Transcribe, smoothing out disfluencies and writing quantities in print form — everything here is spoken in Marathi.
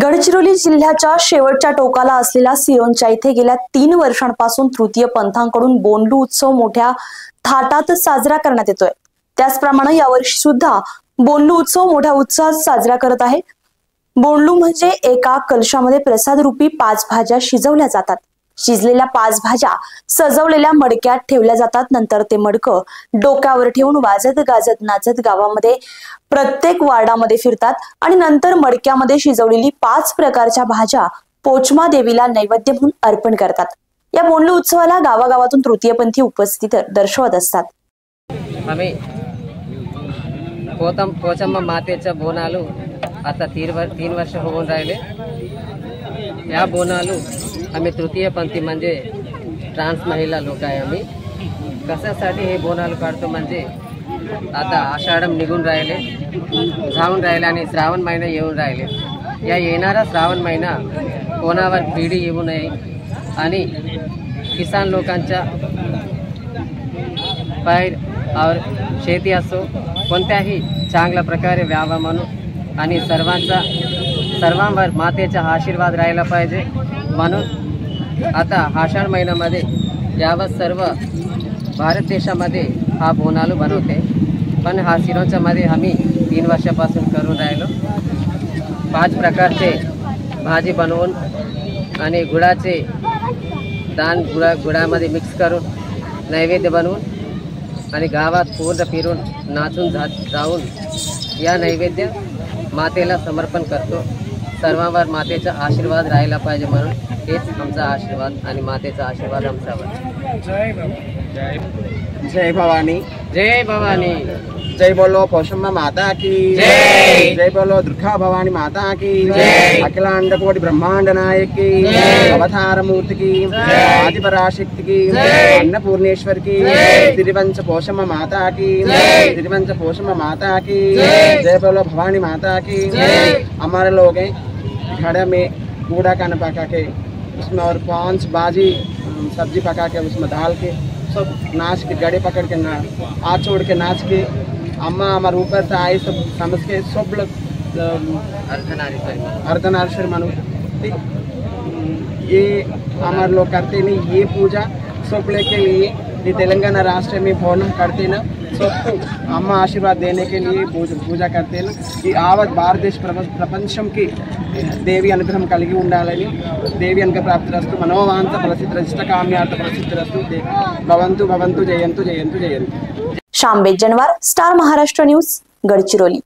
गडचिरोली जिल्ह्याच्या शेवटच्या टोकाला असलेल्या सिरोंचा इथे गेल्या 3 वर्षांपासून तृतीय पंथांकडून बोंडलू उत्सव मोठ्या थाटात साजरा करण्यात येतोय। त्याचप्रमाणे यावर्षी सुद्धा बोंडलू उत्सव मोठ्या उत्साहात साजरा करत आहे। बोंडलू म्हणजे एका कलशामध्ये प्रसाद रूपी 5 भाज्या शिजवल्या जातात। शिजलेल्या 5 भाज्या सजवलेल्या मडक्यात ठेवल्या जातात। नंतर ते मडकं डोक्यावर ठेवून वाजत गाजत नाचत गावामध्ये प्रत्येक वार्डामध्ये फिरतात आणि नंतर मडक्यामध्ये शिजवलेली 5 प्रकारच्या भाज्या पोचमा देवीला नैवेद्य म्हणून अर्पण करतात। या बोंडलू उत्सवाला गावागावातून तृतीयपंथी उपस्थिती दर्शवत असतात। आम्ही पोचम्मा मातेच्या बोनालू आता 3 वर्ष होऊन राहिले। या बोनालू आम्ही तृतीयपंथी म्हणजे ट्रान्स महिला लोक आहे। आम्ही कशासाठी हे बोनालू काढतो म्हणजे आता आषाढम निघून राहिले, जाऊन राहिले आणि श्रावण महिना येऊन राहिले। या येणारा श्रावण महिना कोणावर पिढी येऊ नये आणि किसान लोकांच्या पैर और शेती असो कोणत्याही चांगल्या प्रकारे व्हावा म्हणून आणि सर्वांवर मातेचा आशीर्वाद राहायला पाहिजे म्हणून आता आषाढ महिन्यामध्ये यावत सर्व भारत देशामध्ये हा बोनालू बनवते। पण हा सिरोंचामध्ये आम्ही 3 वर्षापासून करून राहिलो। 5 प्रकारचे भाजी बनवून आणि गुळाचे दान गुळामध्ये मिक्स करून नैवेद्य बनवून आणि गावात पूर्ण फिरून नाचून जाऊन या नैवेद्य मातेला समर्पण करतो। सर्वांवर मातेचा आशीर्वाद राहायला पाहिजे म्हणून हेच आमचा आशीर्वाद आणि मातेचा आशीर्वाद आमच्यावर। जय भवानी, जय भवानी, जय बोलो पोचम्मा माता की जय, जय बोलो दुर्गा भवानी माता की जय, अखिलांड कोटि ब्रह्मांड नायक की जय, अवतार मूर्ति की जय, आदि पराशक्ति की जय, अन्नपूर्णेश्वर की जय, तिरुवंश पोचम्मा माता की जय, तिरुवंश पोचम्मा माता की जय, जय बोलो भवानी माता की जय। हमारे लोग हैं घड़े में कूड़ा खाना पका के उसमें और 5 भाजी सब्जी पका के उसमें डाल के सब नाच के गड़े पकड़ के हाथ छोड़ के नाच के अम्मा हमारे ऊपर से आए सब समझ के सब लोग अर्धनारीश्वर मानो। ये हमारे लोग करते नहीं ये पूजा सब के लिए ये तेलंगाना राष्ट्र में भोजन करते ना सबको अम्मा आशीर्वाद देने के लिए पूजा करते ना। ये आवत भारत देश प्रपंचम की देवी अनुग्रहం కలిగి ఉండాలని देवी अनुग्रह प्राप्तिरस्तु मनोवांఛ फलसिद्धिरस्तु काम्यार्थ फलसिद्धिरस्तु भवन्तु भवन्तु जयन्तु जयन्तु जयन्तु। शांबेत जनवार, स्टार महाराष्ट्र न्यूज, गडचिरोली।